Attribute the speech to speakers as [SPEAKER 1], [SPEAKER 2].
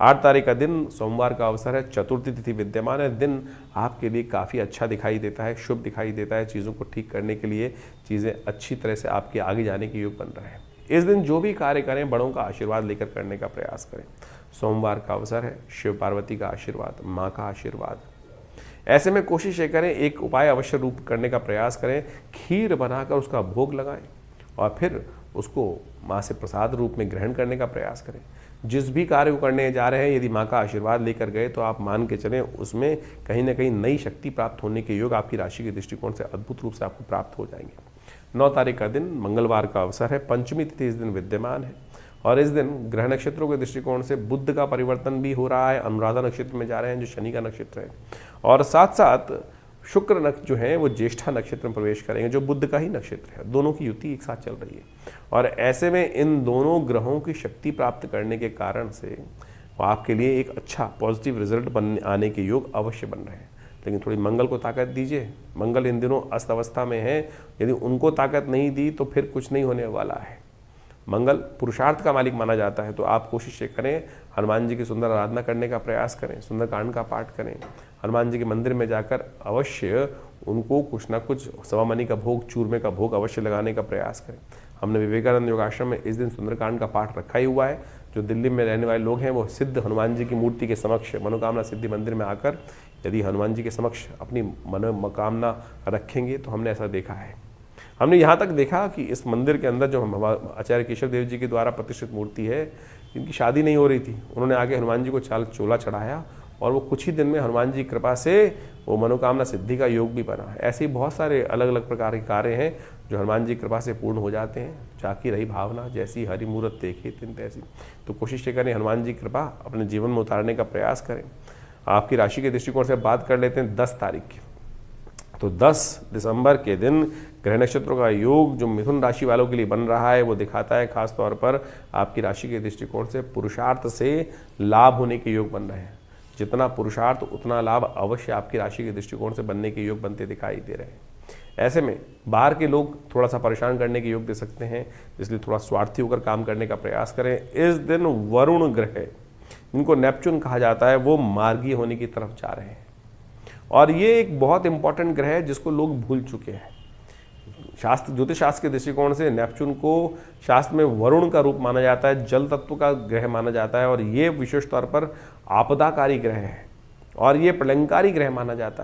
[SPEAKER 1] 8 तारीख का दिन सोमवार का अवसर है, चतुर्थी तिथि विद्यमान है। दिन आपके लिए काफ़ी अच्छा दिखाई देता है, शुभ दिखाई देता है। चीज़ों को ठीक करने के लिए चीज़ें अच्छी तरह से आपके आगे जाने के योग बन रहे हैं। इस दिन जो भी कार्य करें, बड़ों का आशीर्वाद लेकर करने का प्रयास करें। सोमवार का अवसर है, शिव पार्वती का आशीर्वाद, माँ का आशीर्वाद। ऐसे में कोशिश ये करें, एक उपाय अवश्य रूप करने का प्रयास करें, खीर बनाकर उसका भोग लगाएं और फिर उसको माँ से प्रसाद रूप में ग्रहण करने का प्रयास करें। जिस भी कार्य को करने जा रहे हैं, यदि माँ का आशीर्वाद लेकर गए तो आप मान के चलें उसमें कहीं ना कहीं नई शक्ति प्राप्त होने के योग आपकी राशि के दृष्टिकोण से अद्भुत रूप से आपको प्राप्त हो जाएंगे। 9 तारीख का दिन मंगलवार का अवसर है, पंचमी तिथि इस दिन विद्यमान है और इस दिन ग्रह नक्षत्रों के दृष्टिकोण से बुध का परिवर्तन भी हो रहा है। अनुराधा नक्षत्र में जा रहे हैं जो शनि का नक्षत्र है, और साथ साथ शुक्र नक्षत्र जो है वो ज्येष्ठा नक्षत्र में प्रवेश करेंगे जो बुध का ही नक्षत्र है। दोनों की युति एक साथ चल रही है और ऐसे में इन दोनों ग्रहों की शक्ति प्राप्त करने के कारण से आपके लिए एक अच्छा पॉजिटिव रिजल्ट आने के योग अवश्य बन रहे हैं। लेकिन थोड़ी मंगल को ताकत दीजिए। मंगल इन दिनों अस्त अवस्था में है, यदि उनको ताकत नहीं दी तो फिर कुछ नहीं होने वाला है। मंगल पुरुषार्थ का मालिक माना जाता है, तो आप कोशिश करें हनुमान जी की सुंदर आराधना करने का प्रयास करें, सुंदरकांड का पाठ करें, हनुमान जी के मंदिर में जाकर अवश्य उनको कुछ ना कुछ सवामनी का भोग, चूरमे का भोग अवश्य लगाने का प्रयास करें। हमने विवेकानंद योगाश्रम में इस दिन सुंदरकांड का पाठ रखा ही हुआ है। जो दिल्ली में रहने वाले लोग हैं वो सिद्ध हनुमान जी की मूर्ति के समक्ष मनोकामना सिद्धि मंदिर में आकर यदि हनुमान जी के समक्ष अपनी मनोकामना रखेंगे तो हमने ऐसा देखा है। हमने यहाँ तक देखा कि इस मंदिर के अंदर जो आचार्य केशव देव जी के द्वारा प्रतिष्ठित मूर्ति है, इनकी शादी नहीं हो रही थी, उन्होंने आगे हनुमान जी को चोला चढ़ाया और वो कुछ ही दिन में हनुमान जी की कृपा से वो मनोकामना सिद्धि का योग भी बना। ऐसे ही बहुत सारे अलग अलग प्रकार के कार्य हैं जो हनुमान जी की कृपा से पूर्ण हो जाते हैं। जाकी रही भावना, जैसी हरि मूरत देखे तिन तैसी। तो कोशिश ये करें हनुमान जी की कृपा अपने जीवन में उतारने का प्रयास करें। आपकी राशि के दृष्टिकोण से बात कर लेते हैं 10 तारीख की। तो 10 दिसंबर के दिन ग्रह नक्षत्रों का योग जो मिथुन राशि वालों के लिए बन रहा है वो दिखाता है खास तौर पर आपकी राशि के दृष्टिकोण से पुरुषार्थ से लाभ होने के योग बन रहे हैं। जितना पुरुषार्थ उतना लाभ अवश्य आपकी राशि के दृष्टिकोण से बनने के योग बनते दिखाई दे रहे हैं। ऐसे में बाहर के लोग थोड़ा सा परेशान करने के योग दे सकते हैं, इसलिए थोड़ा स्वार्थी होकर काम करने का प्रयास करें। इस दिन वरुण ग्रह, जिनको नेपच्यून कहा जाता है, वो मार्गीय होने की तरफ जा रहे हैं और ये एक बहुत इंपॉर्टेंट ग्रह है जिसको लोग भूल चुके हैं। शास्त्र, ज्योतिष शास्त्र के दृष्टिकोण से नेपच्यून को शास्त्र में वरुण का रूप माना जाता है, जल तत्व का ग्रह माना जाता है और ये विशेष तौर पर आपदाकारी ग्रह है और ये प्रलंकारी ग्रह माना जाता है।